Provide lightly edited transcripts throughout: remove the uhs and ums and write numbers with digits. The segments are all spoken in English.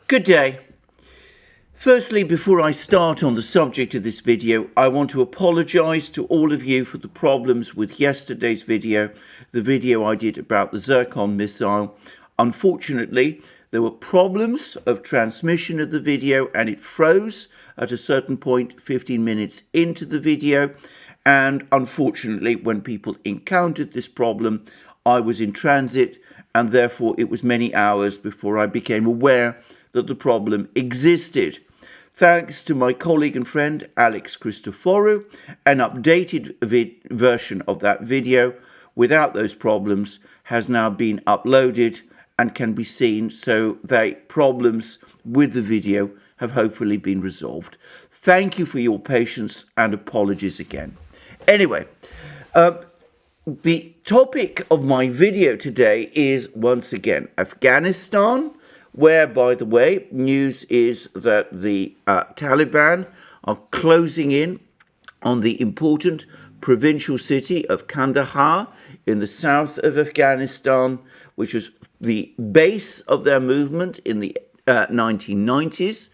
Good day. Firstly, before I start on the subject of this video, I want to apologise to all of you for the problems with yesterday's video, the video I did about the Zircon missile. Unfortunately, there were problems of transmission of the video and it froze at a certain point 15 minutes into the video. And unfortunately, when people encountered this problem, I was in transit and therefore it was many hours before I became aware that the problem existed. Thanks to my colleague and friend Alex Christoforou, an updated version of that video without those problems has now been uploaded and can be seen, so the problems with the video have hopefully been resolved. Thank you for your patience and apologies again. Anyway, the topic of my video today is once again Afghanistan, where, by the way, news is that the Taliban are closing in on the important provincial city of Kandahar in the south of Afghanistan, which was the base of their movement in the 1990s,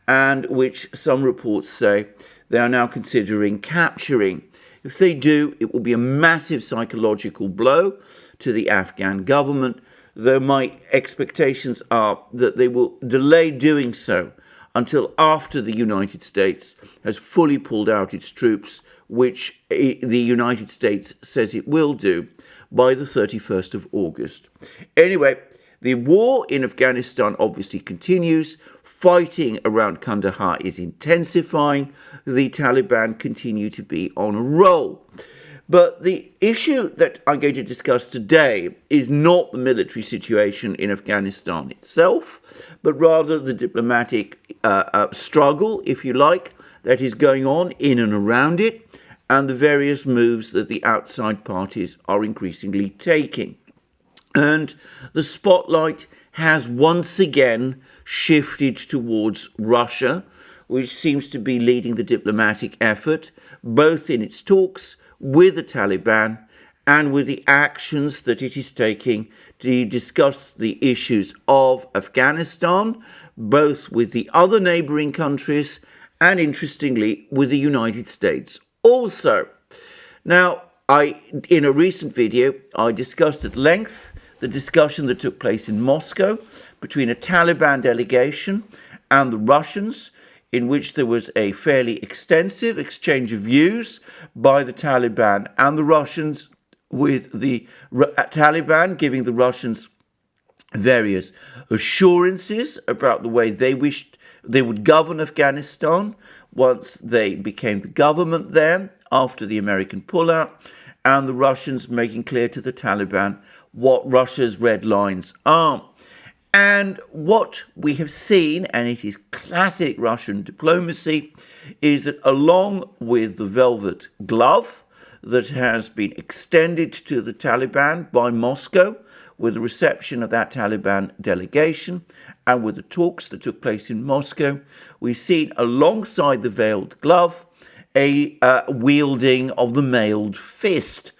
and which some reports say they are now considering capturing. If they do, it will be a massive psychological blow to the Afghan government, though my expectations are that they will delay doing so until after the United States has fully pulled out its troops, which the United States says it will do by the 31st of August. Anyway, the war in Afghanistan obviously continues. Fighting around Kandahar is intensifying. The Taliban continue to be on a roll. But the issue that I'm going to discuss today is not the military situation in Afghanistan itself, but rather the diplomatic struggle, if you like, that is going on in and around it, and the various moves that the outside parties are increasingly taking. And the spotlight has once again shifted towards Russia, which seems to be leading the diplomatic effort, both in its talks with the Taliban and with the actions that it is taking to discuss the issues of Afghanistan, both with the other neighbouring countries and, interestingly, with the United States also. Now, in a recent video, I discussed at length the discussion that took place in Moscow between a Taliban delegation and the Russians, in which there was a fairly extensive exchange of views by the Taliban and the Russians, with the Taliban giving the Russians various assurances about the way they wished they would govern Afghanistan once they became the government there after the American pullout, and the Russians making clear to the Taliban what Russia's red lines are. And what we have seen, and it is classic Russian diplomacy, is that along with the velvet glove that has been extended to the Taliban by Moscow with the reception of that Taliban delegation and with the talks that took place in Moscow, we've seen alongside the veiled glove a wielding of the mailed fist.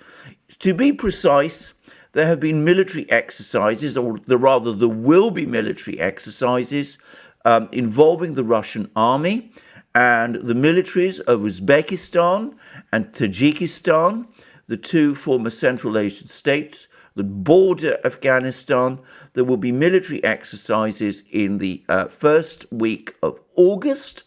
To be precise, there have been military exercises, or rather there will be military exercises involving the Russian army and the militaries of Uzbekistan and Tajikistan, the two former Central Asian states that border Afghanistan. There will be military exercises in the first week of August,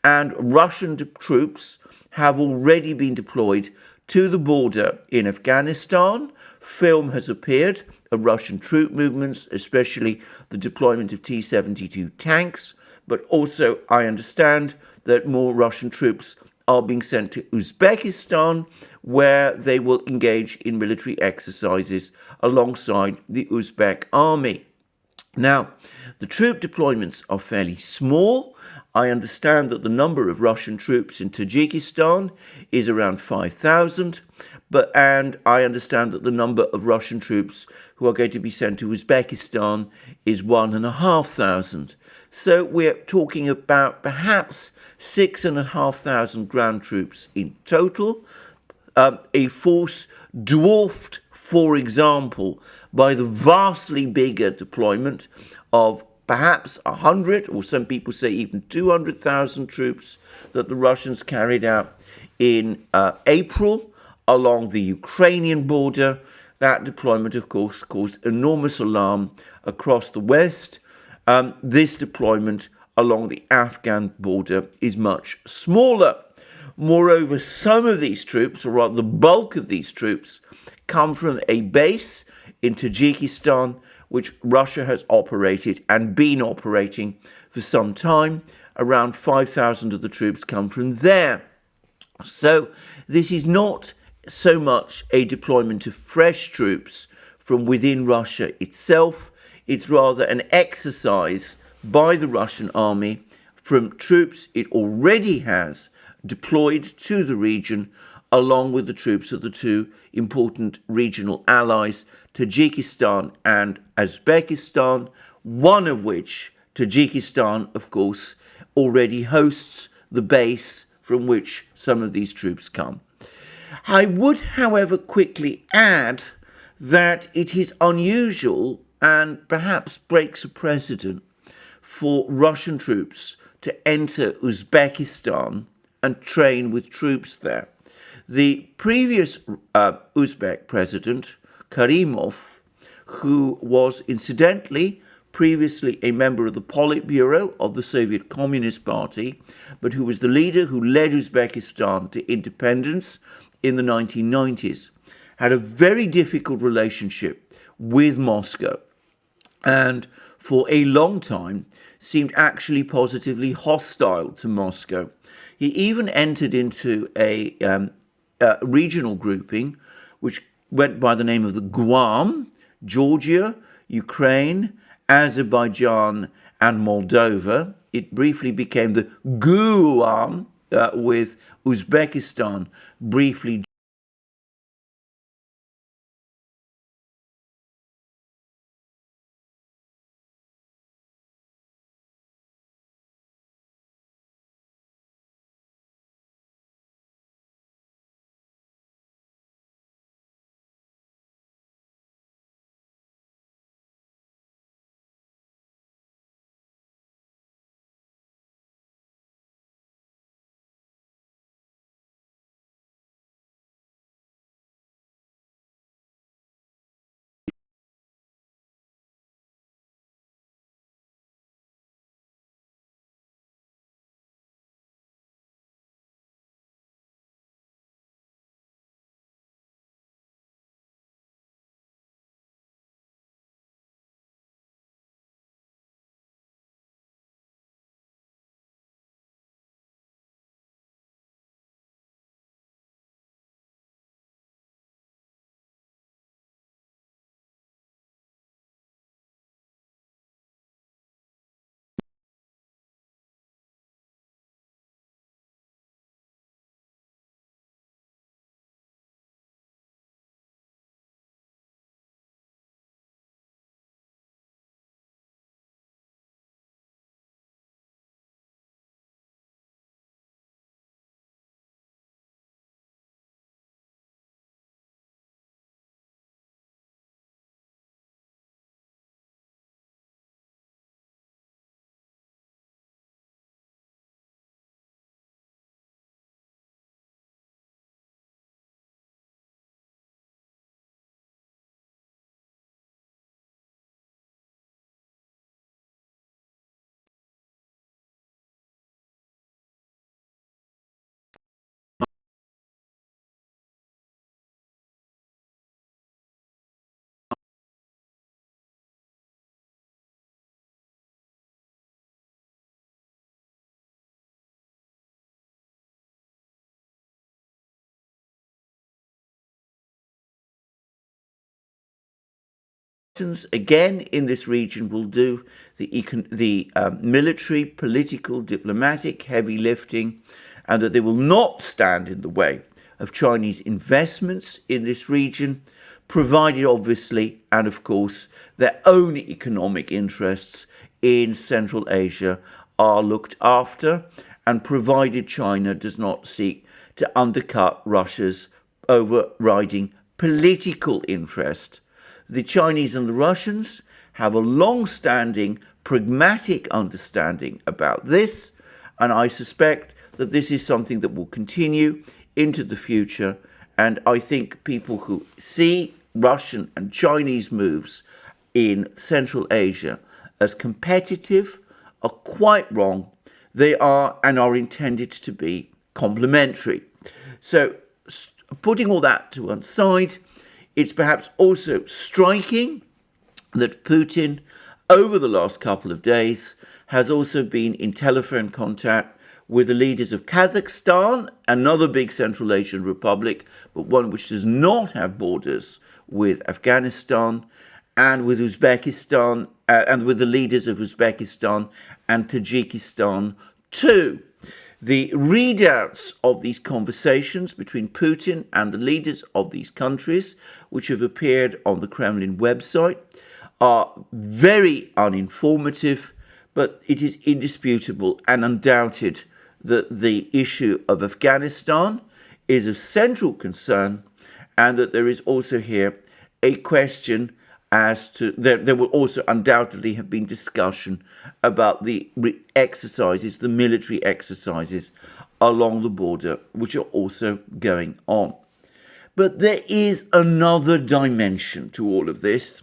and Russian troops have already been deployed to the border in Afghanistan. Film has appeared of Russian troop movements, especially the deployment of T-72 tanks, but also I understand that more Russian troops are being sent to Uzbekistan, where they will engage in military exercises alongside the Uzbek army. Now, the troop deployments are fairly small. I understand that the number of Russian troops in Tajikistan is around 5,000, and I understand that the number of Russian troops who are going to be sent to Uzbekistan is 1,500. So we're talking about perhaps 6,500 ground troops in total, a force dwarfed, for example, by the vastly bigger deployment of perhaps 100, or some people say even 200,000 troops that the Russians carried out in April along the Ukrainian border. That deployment, of course, caused enormous alarm across the West. This deployment along the Afghan border is much smaller. Moreover, some of these troops, or rather the bulk of these troops, come from a base in Tajikistan, which Russia has operated and been operating for some time. Around 5,000 of the troops come from there. So this is not so much a deployment of fresh troops from within Russia itself. It's rather an exercise by the Russian army from troops it already has deployed to the region, along with the troops of the two important regional allies, Tajikistan and Uzbekistan, one of which, Tajikistan, of course, already hosts the base from which some of these troops come. I would, however, quickly add that it is unusual and perhaps breaks a precedent for Russian troops to enter Uzbekistan and train with troops there. The previous Uzbek president, Karimov, who was incidentally previously a member of the Politburo of the Soviet Communist Party, but who was the leader who led Uzbekistan to independence in the 1990s, had a very difficult relationship with Moscow, and for a long time seemed actually positively hostile to Moscow. He even entered into a regional grouping which went by the name of the Guam, Georgia, Ukraine, Azerbaijan, and Moldova. It briefly became the Guam, with Uzbekistan briefly again in this region will do the military, political, diplomatic heavy lifting, and that they will not stand in the way of Chinese investments in this region, provided obviously, and of course, their own economic interests in Central Asia are looked after, and provided China does not seek to undercut Russia's overriding political interest. The Chinese and the Russians have a long-standing pragmatic understanding about this, and I suspect that this is something that will continue into the future. And I think people who see Russian and Chinese moves in Central Asia as competitive are quite wrong. They are and are intended to be complementary. So putting all that to one side, it's perhaps also striking that Putin, over the last couple of days, has also been in telephone contact with the leaders of Kazakhstan, another big Central Asian republic, but one which does not have borders with Afghanistan, and with Uzbekistan, and with the leaders of Uzbekistan and Tajikistan too. The readouts of these conversations between Putin and the leaders of these countries, which have appeared on the Kremlin website, are very uninformative, but it is indisputable and undoubted that the issue of Afghanistan is of central concern, and that there is also here a question as to, there will also undoubtedly have been discussion about the exercises, the military exercises along the border, which are also going on. But there is another dimension to all of this,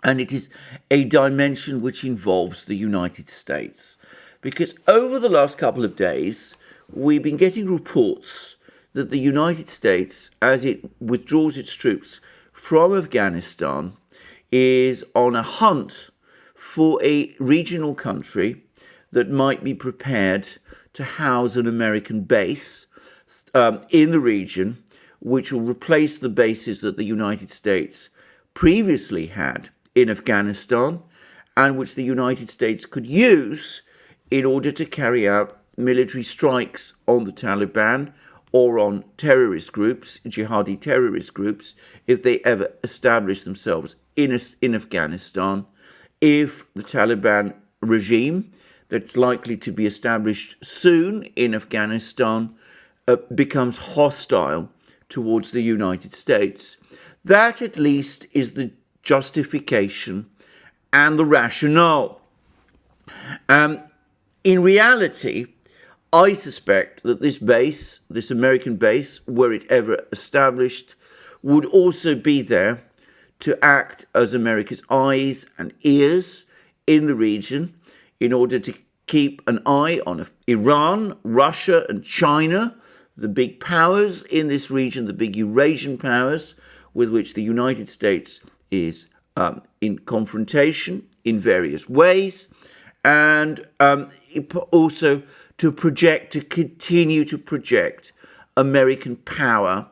and it is a dimension which involves the United States. Because over the last couple of days, we've been getting reports that the United States, as it withdraws its troops from Afghanistan, is on a hunt for a regional country that might be prepared to house an American base in the region, which will replace the bases that the United States previously had in Afghanistan, and which the United States could use in order to carry out military strikes on the Taliban or on terrorist groups, jihadi terrorist groups, if they ever establish themselves in Afghanistan, if the Taliban regime that's likely to be established soon in Afghanistan becomes hostile towards the United States. That at least is the justification and the rationale. In reality, I suspect that this base, this American base, were it ever established, would also be there to act as America's eyes and ears in the region in order to keep an eye on Iran, Russia, and China, the big powers in this region, the big Eurasian powers with which the United States is in confrontation in various ways, and also to continue to project American power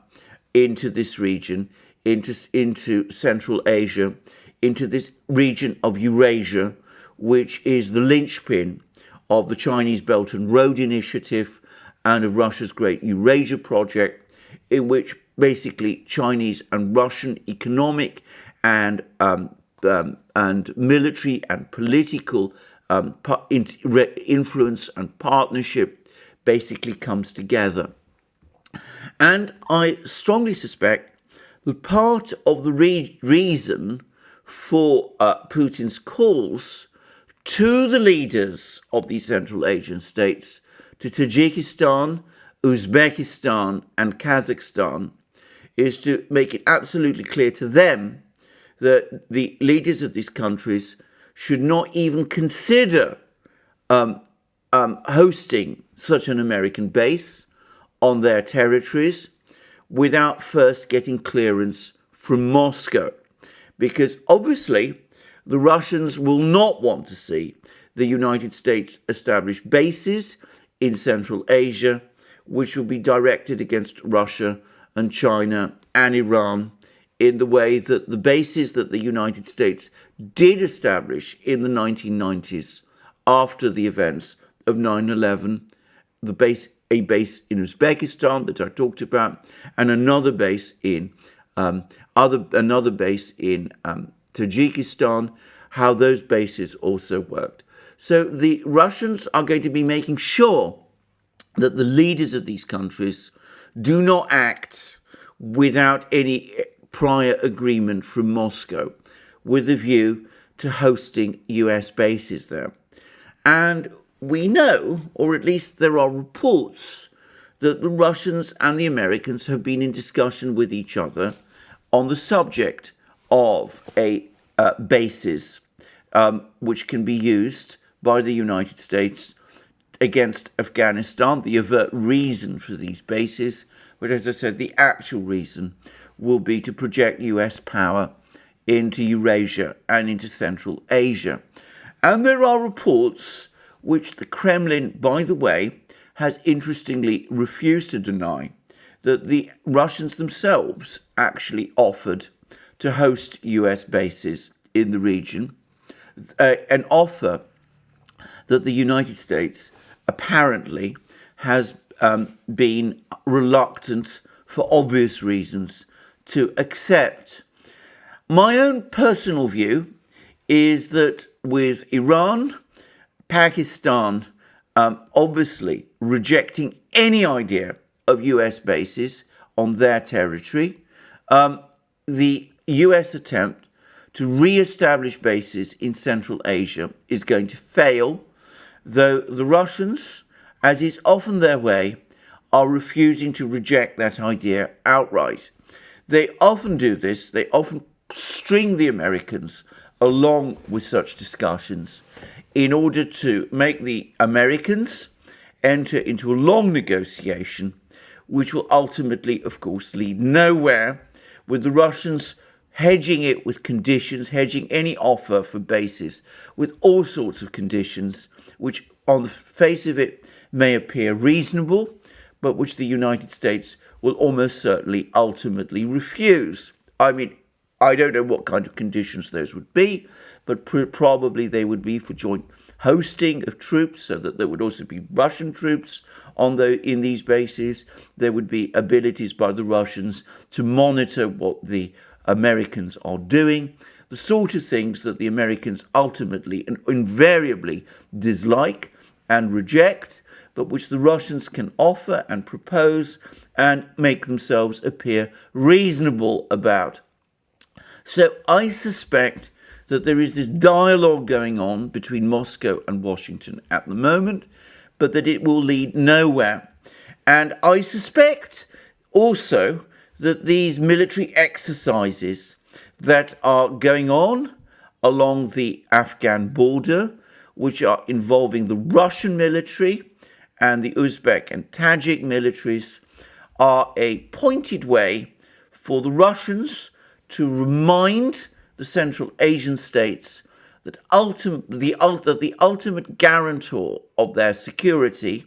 into this region, into Central Asia, into this region of Eurasia, which is the linchpin of the Chinese Belt and Road Initiative and of Russia's Great Eurasia Project, in which basically Chinese and Russian economic and military and political influence and partnership basically comes together. And I strongly suspect that part of the reason for Putin's calls to the leaders of these Central Asian states, to Tajikistan, Uzbekistan, and Kazakhstan, is to make it absolutely clear to them that the leaders of these countries should not even consider hosting such an American base on their territories without first getting clearance from Moscow. Because obviously the Russians will not want to see the United States establish bases in Central Asia, which will be directed against Russia and China and Iran in the way that the bases that the United States did establish in the 1990s after the events of 9/11, a base in Uzbekistan that I talked about, and another base in Tajikistan, how those bases also worked. So the Russians are going to be making sure that the leaders of these countries do not act without any prior agreement from Moscow, with a view to hosting US bases there. And we know, or at least there are reports, that the Russians and the Americans have been in discussion with each other on the subject of a bases which can be used by the United States against Afghanistan, the overt reason for these bases. But as I said, the actual reason will be to project US power into Eurasia and into Central Asia. And there are reports which the Kremlin, by the way, has interestingly refused to deny, that the Russians themselves actually offered to host US bases in the region, an offer that the United States apparently has been reluctant, for obvious reasons, to accept. My own personal view is that with Iran, Pakistan obviously rejecting any idea of US bases on their territory, the US attempt to re-establish bases in Central Asia is going to fail, though the Russians, as is often their way, are refusing to reject that idea outright. They often do this, they often string the Americans along with such discussions in order to make the Americans enter into a long negotiation, which will ultimately, of course, lead nowhere, with the Russians hedging it with conditions, hedging any offer for bases with all sorts of conditions, which on the face of it may appear reasonable, but which the United States will almost certainly ultimately refuse. I mean, I don't know what kind of conditions those would be, but probably they would be for joint hosting of troops, so that there would also be Russian troops in these bases. There would be abilities by the Russians to monitor what the Americans are doing, the sort of things that the Americans ultimately and invariably dislike and reject, but which the Russians can offer and propose and make themselves appear reasonable about. So I suspect that there is this dialogue going on between Moscow and Washington at the moment, but that it will lead nowhere. And I suspect also that these military exercises that are going on along the Afghan border, which are involving the Russian military and the Uzbek and Tajik militaries, are a pointed way for the Russians to remind the Central Asian states that the ultimate guarantor of their security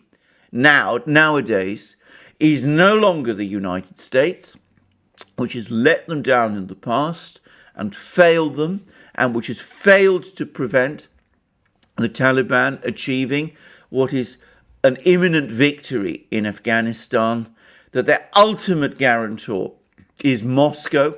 nowadays is no longer the United States, which has let them down in the past and failed them, and which has failed to prevent the Taliban achieving what is an imminent victory in Afghanistan, that their ultimate guarantor is Moscow,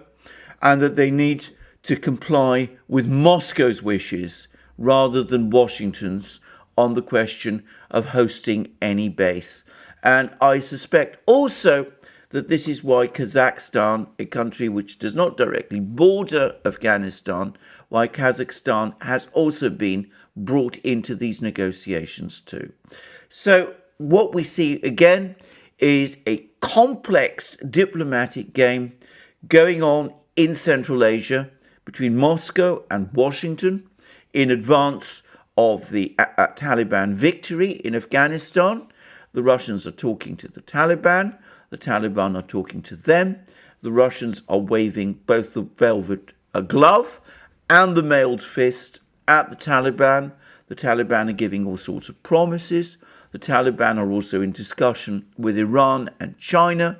and that they need to comply with Moscow's wishes rather than Washington's on the question of hosting any base. And I suspect also that this is why Kazakhstan, a country which does not directly border Afghanistan, why Kazakhstan has also been brought into these negotiations too. So what we see again is a complex diplomatic game going on in Central Asia between Moscow and Washington in advance of the Taliban victory in Afghanistan. The Russians are talking to the Taliban are talking to them. The Russians are waving both the velvet glove and the mailed fist at the Taliban. The Taliban are giving all sorts of promises. The Taliban are also in discussion with Iran and China,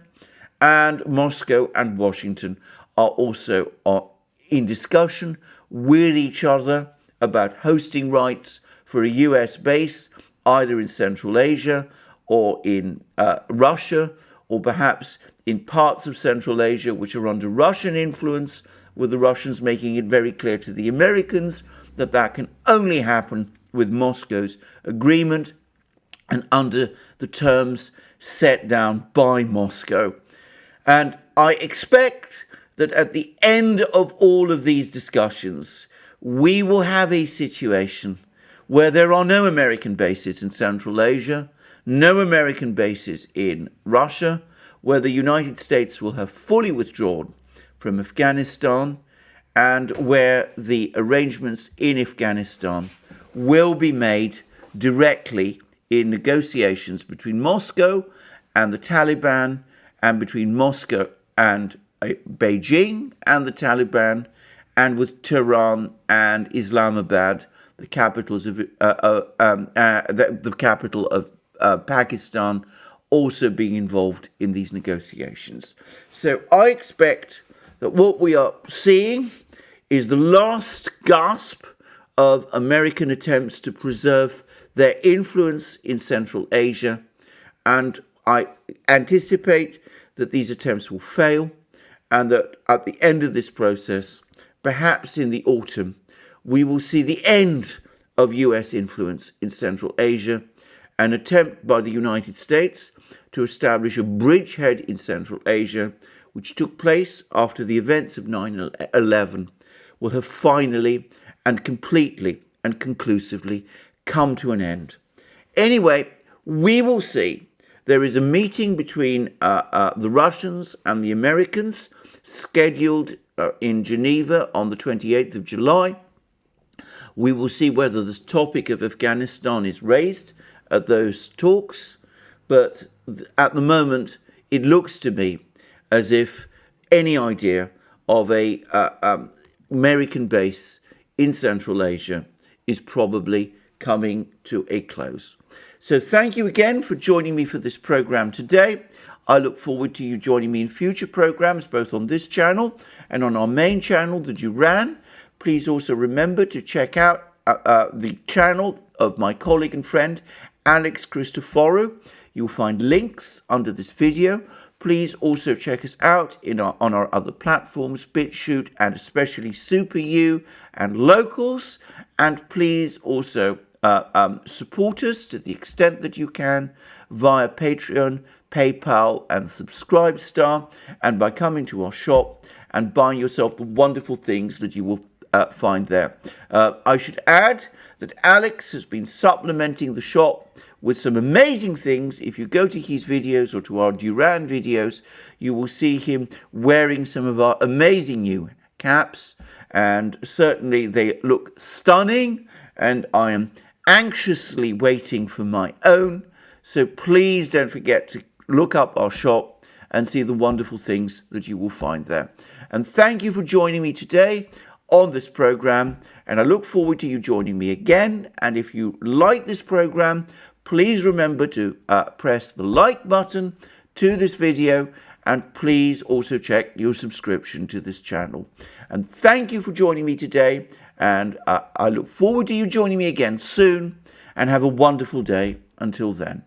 and Moscow and Washington are also in discussion with each other about hosting rights for a US base, either in Central Asia or in Russia, or perhaps in parts of Central Asia which are under Russian influence, with the Russians making it very clear to the Americans that that can only happen with Moscow's agreement and under the terms set down by Moscow. And I expect that at the end of all of these discussions, we will have a situation where there are no American bases in Central Asia, no American bases in Russia, where the United States will have fully withdrawn from Afghanistan, and where the arrangements in Afghanistan will be made directly in negotiations between Moscow and the Taliban, and between Moscow and Beijing and the Taliban, and with Tehran and Islamabad, the capitals of the capital of Pakistan, also being involved in these negotiations. So I expect that what we are seeing is the last gasp of American attempts to preserve their influence in Central Asia, and I anticipate that these attempts will fail, and that at the end of this process, perhaps in the autumn, we will see the end of US influence in Central Asia, an attempt by the United States to establish a bridgehead in Central Asia, which took place after the events of 9/11, will have finally and completely and conclusively come to an end. Anyway, we will see. There is a meeting between the Russians and the Americans scheduled in Geneva on the 28th of July. We will see whether the topic of Afghanistan is raised at those talks, but at the moment it looks to me as if any idea of a American base in Central Asia is probably coming to a close. So thank you again for joining me for this program today. I look forward to you joining me in future programs, both on this channel and on our main channel, the Duran. Please also remember to check out the channel of my colleague and friend, Alex Christoforou. You'll find links under this video. Please also check us out on our other platforms, BitChute and especially SuperU and Locals. And please also support us to the extent that you can via Patreon, PayPal and Subscribestar, and by coming to our shop and buying yourself the wonderful things that you will find there. I should add that Alex has been supplementing the shop with some amazing things. If you go to his videos or to our Duran videos, you will see him wearing some of our amazing new caps, and certainly they look stunning, and I am anxiously waiting for my own. So please don't forget to look up our shop and see the wonderful things that you will find there. And thank you for joining me today on this program, and I look forward to you joining me again. And if you like this program, please remember to press the like button to this video, and please also check your subscription to this channel. And thank you for joining me today, and I look forward to you joining me again soon, and have a wonderful day until then.